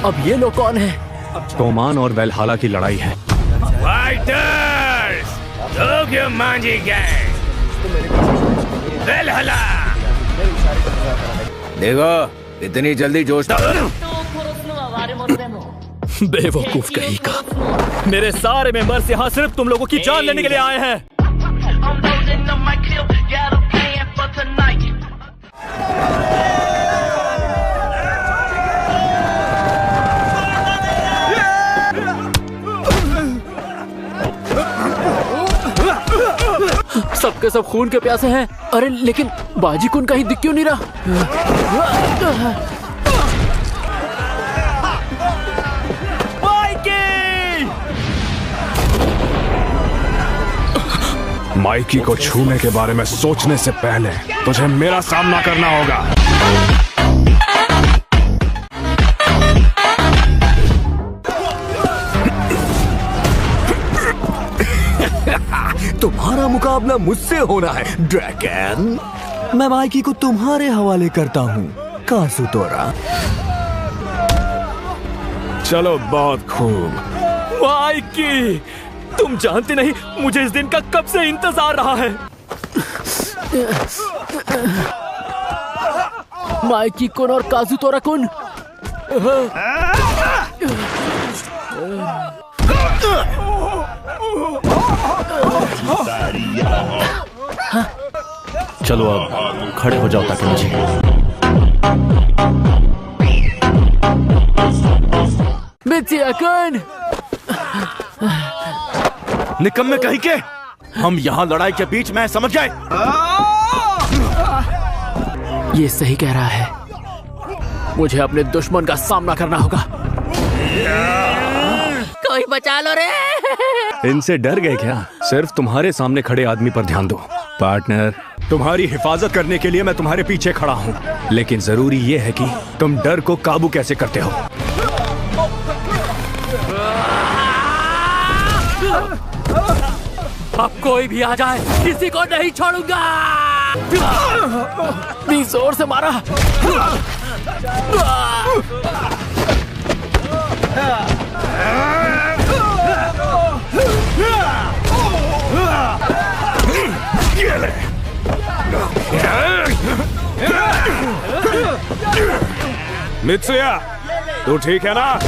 अब ये लोग कौन है? तोमान और वेलहाला की लड़ाई है। फाइटर्स, टोक्यो मांजी गैंग, वेलहाला। देखो इतनी जल्दी जोश। बेवकूफ कहीं का। मेरे सारे मेंबर्स यहाँ सिर्फ तुम लोगों की जान लेने के लिए आए हैं। सबके सब खून के प्यासे हैं। अरे लेकिन बाजी कुन कहीं दिख क्यों नहीं रहा? माइकी को छूने के बारे में सोचने से पहले तुझे मेरा सामना करना होगा। तुम्हारा मुकाबला मुझसे होना है ड्रैगन। मैं माइकी को तुम्हारे हवाले करता हूँ काजुतोरा। चलो बहुत खूब। माइकी, तुम जानते नहीं मुझे इस दिन का कब से इंतजार रहा है। माइकी कुन और काजुतोरा कुन। चलो अब खड़े हो जाओ ताकि मुझे। मित्या कुन, निकम्मे कहीं के, हम यहाँ लड़ाई के बीच में समझ गए। ये सही कह रहा है। मुझे अपने दुश्मन का सामना करना होगा। कोई बचा लो रे। इनसे डर गए क्या? सिर्फ तुम्हारे सामने खड़े आदमी पर ध्यान दो। पार्टनर, तुम्हारी हिफाजत करने के लिए मैं तुम्हारे पीछे खड़ा हूँ, लेकिन जरूरी ये है कि तुम डर को काबू कैसे करते हो। अब कोई भी आ जाए, किसी को नहीं छोड़ूंगा। भी जोर से मारा। मित्सुया, तू ठीक है ना?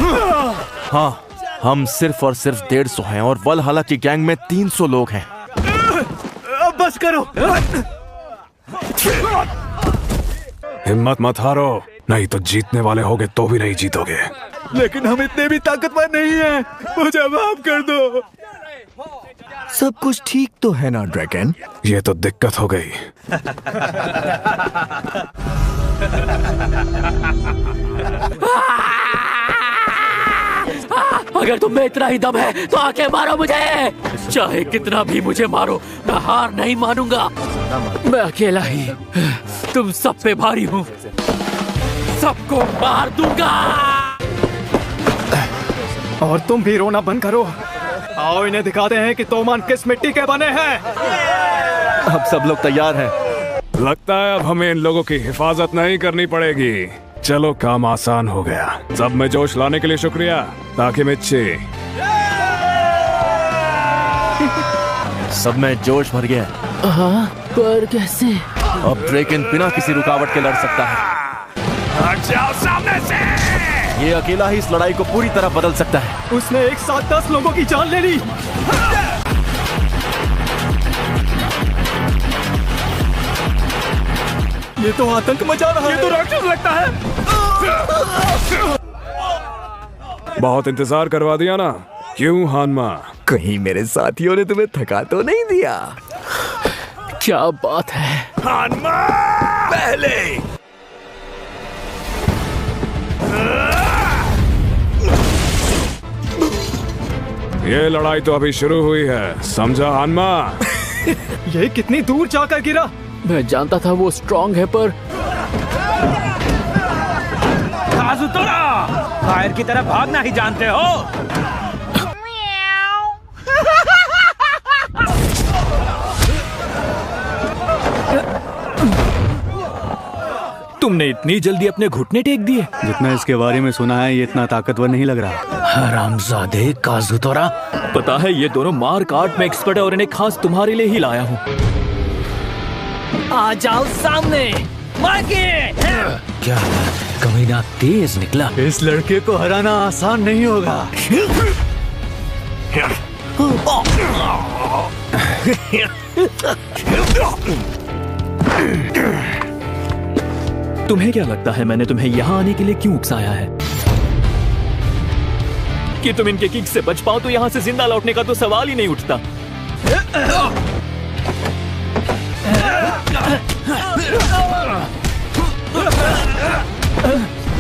हाँ, हम सिर्फ और सिर्फ 150 हैं और वलहला की गैंग में 300 लोग हैं। अब बस करो। हिम्मत मत हारो, नहीं तो जीतने वाले होगे तो भी नहीं जीतोगे। लेकिन हम इतने भी ताकतवर नहीं हैं। मुझे माफ कर दो। सब कुछ ठीक तो है ना ड्रैगन? ये तो दिक्कत हो गई। अगर तुम में इतना ही दम है तो आके मारो मुझे। चाहे कितना भी मुझे मारो, मैं हार नहीं मानूंगा। मैं अकेला ही तुम सब पे भारी हूँ। सबको मार दूंगा। और तुम भी रोना बंद करो। आओ इन्हें दिखाते हैं कि तोमान किस मिट्टी के बने हैं। अब सब लोग तैयार हैं। लगता है अब हमें इन लोगों की हिफाजत नहीं करनी पड़ेगी। चलो काम आसान हो गया। सब में जोश लाने के लिए शुक्रिया ताकेमिची। सब में जोश भर गया। हाँ, पर कैसे? अब ड्रैगन बिना किसी रुकावट के लड़ सकता है। हट जाओ सामने से। ये अकेला ही इस लड़ाई को पूरी तरह बदल सकता है। उसने एक साथ 10 लोगों की जान ले ली। ये तो आतंक मचा रहा है। ये तो राक्षस लगता है। बहुत इंतजार करवा दिया ना? क्यों हानमा? कहीं मेरे साथियों ने तुम्हें थका तो नहीं दिया? क्या बात है हानमा, पहले ये लड़ाई तो अभी शुरू हुई है, समझा हानमा? ये कितनी दूर जाकर गिरा? मैं जानता था वो स्ट्रांग है, पर काजुतोरा, फायर की तरफ भागना ही जानते हो। तुमने इतनी जल्दी अपने घुटने टेक दिए? जितना इसके बारे में सुना है ये इतना ताकतवर नहीं लग रहा। हरामजादे काजुतोरा, पता है ये दोनों मार्क आर्ट में एक्सपर्ट है और इन्हें खास तुम्हारे लिए ही लाया हूँ। आ जाओ सामने। क्या कमीना तेज निकला। इस लड़के को हराना आसान नहीं होगा। तुम्हें क्या लगता है मैंने तुम्हें यहाँ आने के लिए क्यों उकसाया है? कि तुम इनके किक से बच पाओ तो यहाँ से जिंदा लौटने का तो सवाल ही नहीं उठता।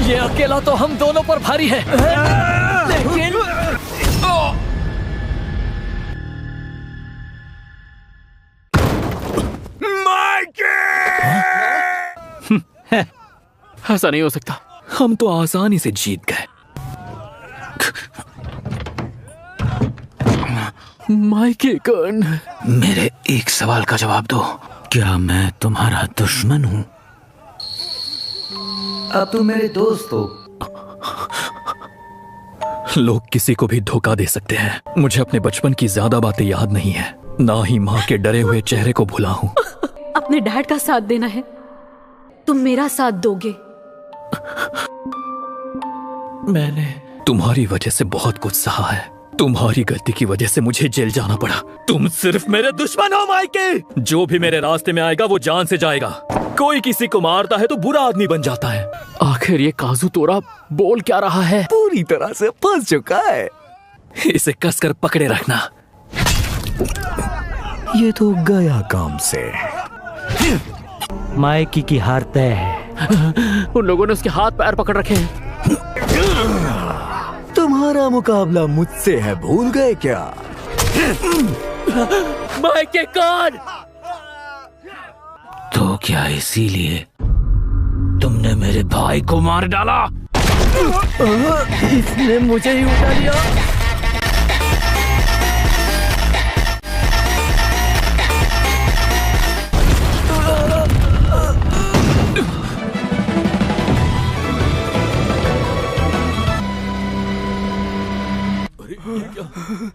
ये अकेला तो हम दोनों पर भारी है, लेकिन ऐसा नहीं हो सकता। हम तो आसानी से जीत गए। माइके कौन? मेरे एक सवाल का जवाब दो। क्या मैं तुम्हारा दुश्मन हूँ? अब तुम मेरे दोस्त हो। लोग किसी को भी धोखा दे सकते हैं। मुझे अपने बचपन की ज्यादा बातें याद नहीं है, ना ही माँ के डरे हुए चेहरे को भुला हूँ। अपने डैड का साथ देना है, तुम मेरा साथ दोगे। मैंने तुम्हारी वजह से बहुत कुछ सहा है। तुम्हारी गलती की वजह से मुझे जेल जाना पड़ा। तुम सिर्फ मेरे दुश्मन हो माइके। जो भी मेरे रास्ते में आएगा वो जान से जाएगा। कोई किसी को मारता है तो बुरा आदमी बन जाता है। आखिर ये काजुतोरा बोल क्या रहा है? पूरी तरह से फंस चुका है। इसे कसकर पकड़े रखना। ये तो गया काम से। माइकी की हार तय है। उन लोगों ने उसके हाथ पैर पकड़ रखे हैं। तुम्हारा मुकाबला मुझसे है, भूल गए क्या? माइके कौन? तो क्या इसीलिए तुमने मेरे भाई को मार डाला? इसने मुझे ही उठा लिया।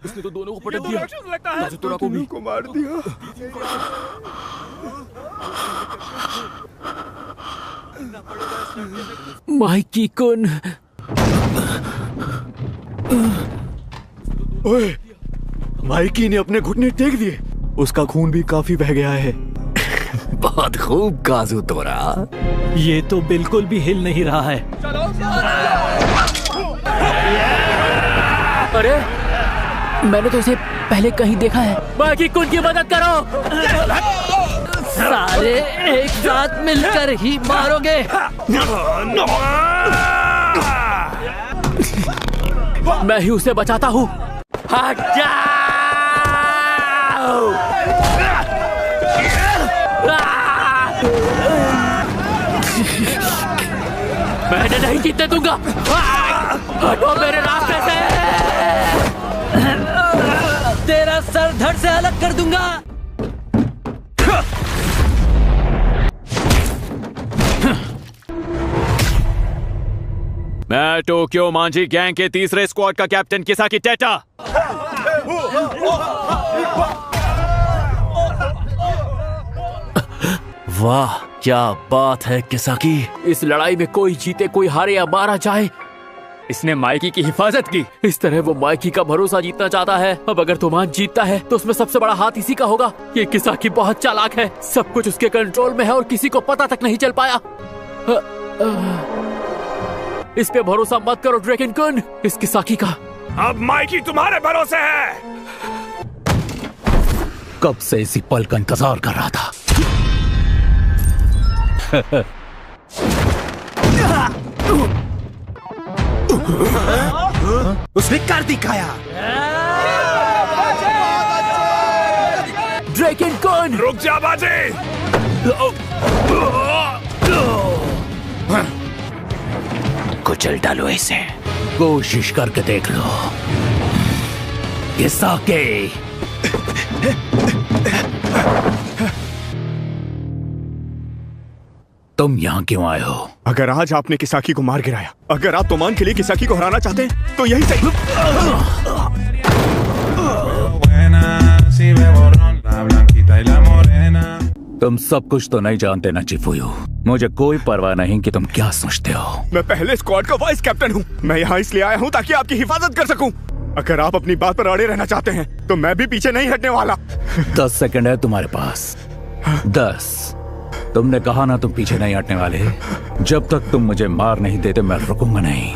उसने तो दोनों को पटक दिया। काजुतोरा को भी मार दिया। माइकी कुन। ओए, माइकी ने अपने घुटने टेक दिए। उसका खून भी काफी बह गया है। बहुत खूब काजुतोरा। ये तो बिल्कुल भी हिल नहीं रहा है। अरे मैंने तो इसे पहले कहीं देखा है। माइकी कुन की मदद करो। सारे एक साथ मिलकर ही मारोगे। मैं ही उसे बचाता हूँ। हट जाओ। मैंने नहीं जीतने दूंगा। हटो मेरे रास्ते से। तेरा सर धड़ से अलग कर दूंगा। मैं टोक्यो मांझी गैंग के तीसरे स्क्वाड का कैप्टन किसाकी टेटा। वाह क्या बात है किसाकी। इस लड़ाई में कोई जीते कोई हारे या मारा जाए, इसने माइकी की हिफाजत की। इस तरह वो माइकी का भरोसा जीतना चाहता है। अब अगर तुमान जीतता है तो उसमें सबसे बड़ा हाथ इसी का होगा। ये किसाकी बहुत चालाक है। सब कुछ उसके कंट्रोल में है और किसी को पता तक नहीं चल पाया। इस पे भरोसा मत करो ड्रैगन कुन, इस किसाकी का। अब माइकी तुम्हारे भरोसे है। कब से इसी पल का इंतजार कर रहा था। उसने कर दिखाया। ड्रैगन कुन रुक जा बाजी। कुचल डालो इसे। कोशिश करके देख लो किसाकी। तुम यहाँ क्यों आए हो? अगर आज आपने किसाकी को मार गिराया, अगर आप तोमान के लिए किसाकी को हराना चाहते हैं, तो यही सही। तुम सब कुछ तो नहीं जानते ना चिफुयू। मुझे कोई परवाह नहीं कि तुम क्या सोचते हो। मैं पहले स्क्वाड का वाइस कैप्टन हूँ। मैं यहाँ इसलिए आया हूँ ताकि आपकी हिफाजत कर सकूँ। अगर आप अपनी बात पर अड़े रहना चाहते हैं, तो मैं भी पीछे नहीं हटने वाला। 10 सेकंड है तुम्हारे पास। 10। तुमने कहा ना तुम पीछे नहीं हटने वाले। जब तक तुम मुझे मार नहीं देते मैं रुकूंगा नहीं।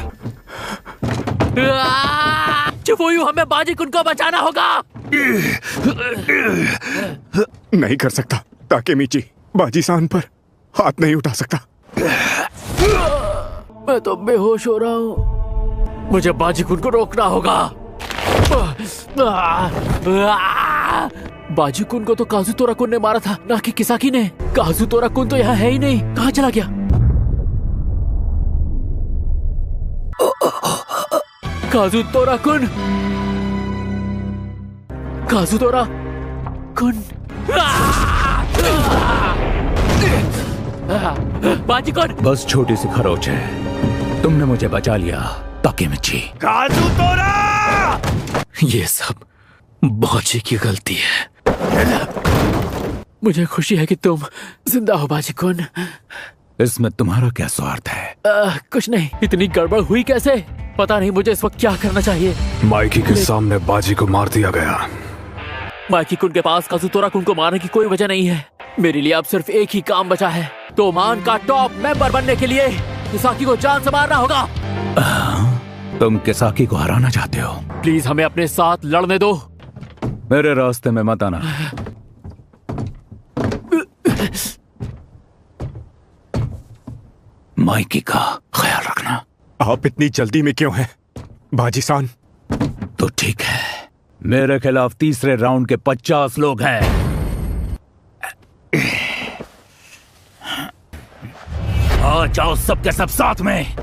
चिफुयू, हमें बाजी कुन को बचाना होगा। नहीं कर सकता। ताकेमीची बाजी-सान पर हाथ नहीं उठा सकता। मैं तो बेहोश हो रहा हूँ। मुझे बाजी कुन को रोकना होगा। बाजी कुन को तो काजुतोरा कुन ने मारा था, ना कि किसाकी ने। काजुतोरा कुन तो यहाँ है ही नहीं। कहाँ चला गया? काजुतोरा कुन, काजुतोरा कुन। बाजी कुन, बस छोटी सी खरोच है। तुमने मुझे बचा लिया ताकेमीची। काजुतोरा! ये सब बाजी की गलती है। मुझे खुशी है कि तुम जिंदा हो बाजी कुन। इसमें तुम्हारा क्या स्वार्थ है? कुछ नहीं। इतनी गड़बड़ हुई कैसे? पता नहीं मुझे इस वक्त क्या करना चाहिए। माइकी के सामने बाजी को मार दिया गया। माइकी कुन के पास काजुतोरा कुन को मारने की कोई वजह नहीं है। मेरे लिए अब सिर्फ एक ही काम बचा है। तोमान का टॉप मेंबर बनने के लिए किसाकी को जान से मारना होगा। तुम किसाकी को हराना चाहते हो? प्लीज हमें अपने साथ लड़ने दो। मेरे रास्ते में मत आना। माइकी का ख्याल रखना। आप इतनी जल्दी में क्यों हैं, बाजी-सान? तो ठीक है, मेरे खिलाफ तीसरे राउंड के 50 लोग हैं। आ जाओ सब के सब साथ में।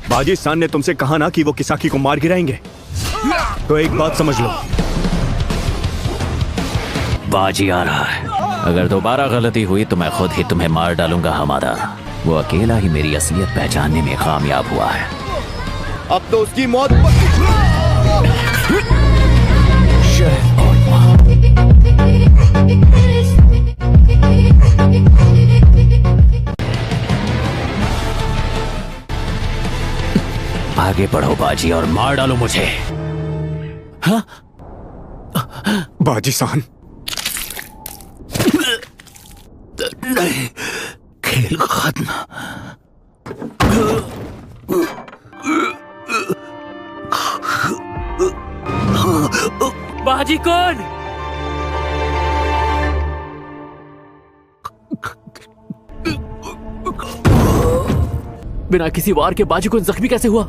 बाजी-सान ने तुमसे कहा ना कि वो किसाकी को मार गिराएंगे। तो एक बात समझ लो, बाजी आ रहा है। अगर दोबारा गलती हुई तो मैं खुद ही तुम्हें मार डालूंगा हमादा। वो अकेला ही मेरी असलियत पहचानने में कामयाब हुआ है। अब तो उसकी मौत आगे बढ़ो बाजी और मार डालो मुझे। हाँ? बाजी-सान, नहीं, खेल खत्म। बाजी कौन? बिना किसी वार के बाजी कौन जख्मी कैसे हुआ?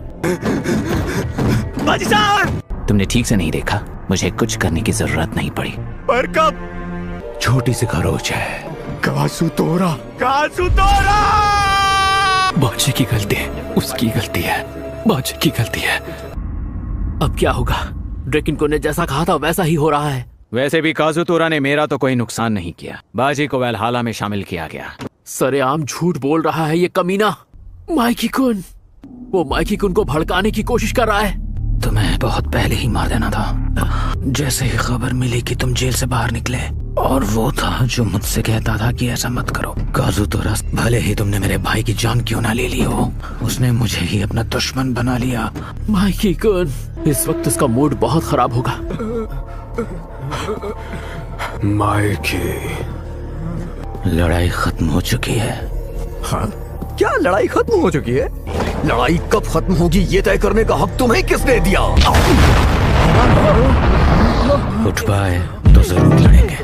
बाजी-सान! तुमने ठीक से नहीं देखा। मुझे कुछ करने की जरूरत नहीं पड़ी। पर कब? छोटी सी खरोच है। काजुतोरा! काजुतोरा! बाजी की गलती है, उसकी गलती है। बाजी की गलती है। अब क्या होगा? ड्रेकिन को ने जैसा कहा था वैसा ही हो रहा है। वैसे भी काजुतोरा ने मेरा तो कोई नुकसान नहीं किया। बाजी को वैल्हाला में शामिल किया गया। सरेआम झूठ बोल रहा है ये कमीना। माइकी कुन, वो माइकी कुन को भड़काने की कोशिश कर रहा है। तुम्हें बहुत पहले ही मार देना था। जैसे ही खबर मिली कि तुम जेल से बाहर निकले, और वो था जो मुझसे कहता था कि ऐसा मत करो। काजुतोरा, भले ही तुमने मेरे भाई की जान क्यों ना ले ली हो, उसने मुझे ही अपना दुश्मन बना लिया। माइकी कुन, इस वक्त उसका मूड बहुत खराब होगा। माइकी, लड़ाई खत्म हो चुकी है। हाँ? क्या लड़ाई खत्म हो चुकी है? लड़ाई कब खत्म होगी ये तय करने का हक तुम्हें किसने दिया? उठ पाए तो जरूर लड़ेंगे।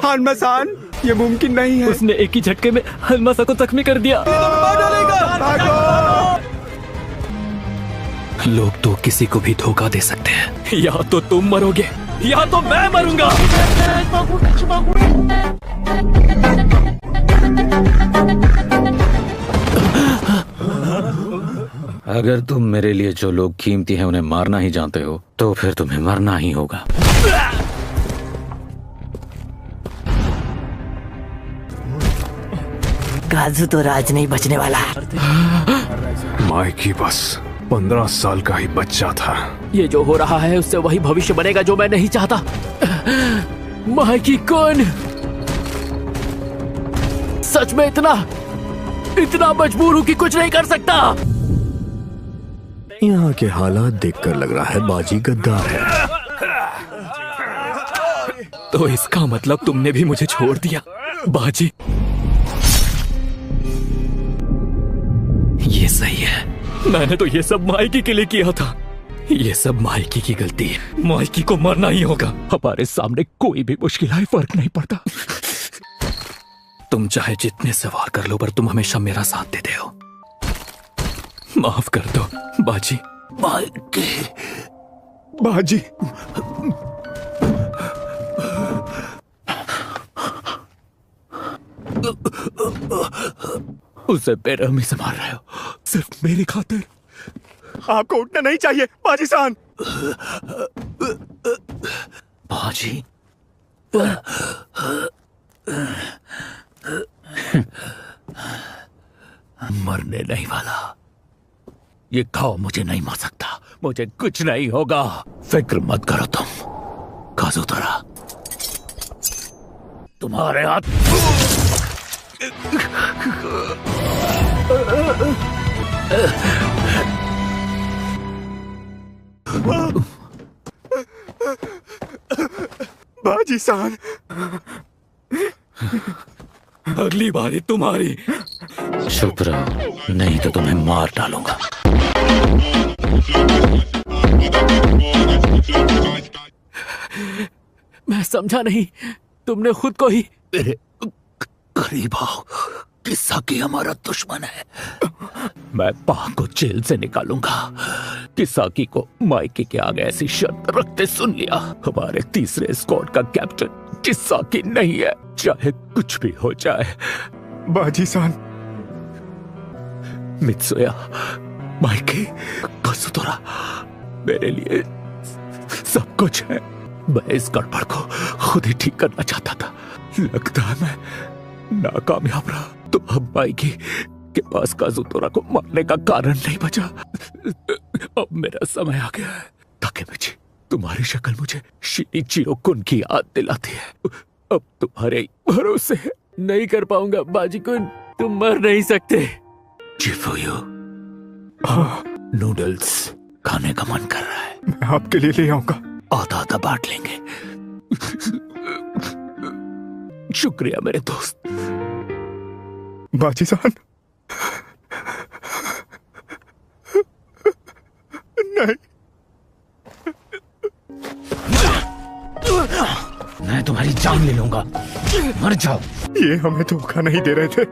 हानमासान, ये मुमकिन नहीं है। उसने एक ही झटके में हनमासा को जख्मी कर दिया। लोग तो किसी को भी धोखा दे सकते हैं। या तो तुम मरोगे या तो मैं मरूंगा। अगर तुम मेरे लिए जो लोग कीमती हैं उन्हें मारना ही जानते हो तो फिर तुम्हें मरना ही होगा। काजू तो राज नहीं बचने वाला। माइकी बस 15 साल का ही बच्चा था। ये जो हो रहा है उससे वही भविष्य बनेगा जो मैं नहीं चाहता। माइकी कौन? सच में इतना मजबूर हूं कि कुछ नहीं कर सकता। यहाँ के हालात देखकर लग रहा है बाजी गद्दार है। तो इसका मतलब तुमने भी मुझे छोड़ दिया बाजी? ये सही है, मैंने तो ये सब माइकी के लिए किया था। ये सब माइकी की गलती है। माइकी को मरना ही होगा। हमारे सामने कोई भी मुश्किल आए फर्क नहीं पड़ता। तुम चाहे जितने सवाल कर लो पर तुम हमेशा मेरा साथ देते हो। माफ कर दो बाजी। बाजी उसे बेरहमी से मार रहे हो सिर्फ मेरी खातिर। आपको उठना नहीं चाहिए बाजी सान। बाजी मरने नहीं वाला। ये घाव मुझे नहीं मार सकता। मुझे कुछ नहीं होगा। फिक्र मत करो तुम काजुतोरा। तुम्हारे हाथ बाजी सान, अगली बारी तुम्हारी। चुप रहो नहीं तो तुम्हें मार डालूंगा। मैं समझा नहीं। तुमने खुद को ही मेरे करीब आओ। किसाकी हमारा दुश्मन है। मैं पाक को जेल से निकालूंगा। किसाकी को माइकी के आगे ऐसी शर्त रखते सुन लिया। हमारे तीसरे स्क्वाड का कैप्टन किसाकी नहीं है, चाहे कुछ भी हो जाए। बाजी सान, मित्सुया, माइकी, काजुतोरा मेरे लिए सब कुछ है। मैं इस गड़बड़ को खुद ही ठीक करना चाहता था। लगता है मैं नाकामयाब रहा। तो अब माइकी के पास काजुतोरा को मारने का कारण नहीं बचा। अब मेरा समय आ गया है। ताकेमिची, तुम्हारी शक्ल मुझे शिनिचिरो कुन की याद दिलाती है। अब तुम्हारे भरोसे नहीं कर पाऊंगा बाजी कुन। तुम मर नहीं सकते। चिफुयो, नूडल्स खाने का मन कर रहा है। मैं आपके लिए ले आऊंगा। आधा बांट लेंगे। शुक्रिया मेरे दोस्त। बाजी सान, नहीं, मैं तुम्हारी जान ले लूंगा। मर जाओ। ये हमें धोखा नहीं दे रहे थे।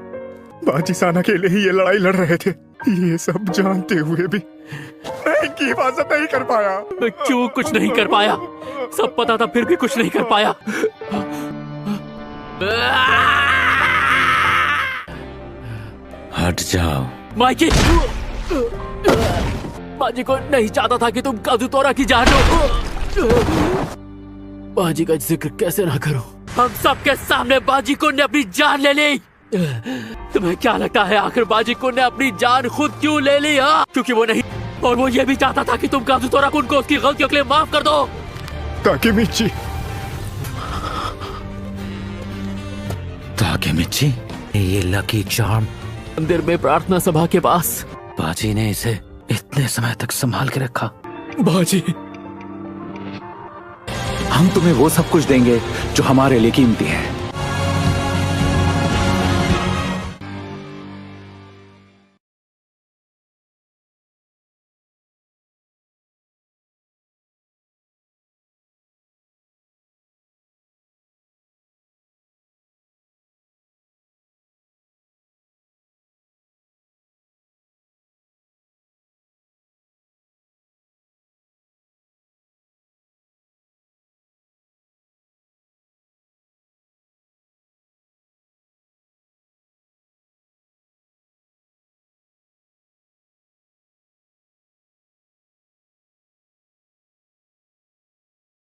बाजी सान अकेले ही ये लड़ाई लड़ रहे थे। ये सब जानते हुए भी मैं इनकी हिफाजत नहीं कर पाया। मैं क्यों कुछ नहीं कर पाया? सब पता था फिर भी कुछ नहीं कर पाया। हट जाओ। माइकी, बाजी को नहीं चाहता था कि तुम काजुतोरा की जान लो। बाजी का जिक्र कैसे ना करूं? हम सबके सामने बाजी को ने अपनी जान ले ली। तुम्हें क्या लगता है आखिर बाजी को ने अपनी जान खुद क्यों ले ली? हाँ, क्योंकि वो नहीं, और वो ये भी चाहता था कि तुम काजुतोरा कुन को उसकी गलतियों के लिए माफ कर दो। ताकेमिची, ताकेमिची, ये लकी चार्म मंदिर में प्रार्थना सभा के पास। बाजी ने इसे इतने समय तक संभाल के रखा। बाजी, हम तुम्हें वो सब कुछ देंगे जो हमारे लिए कीमती है।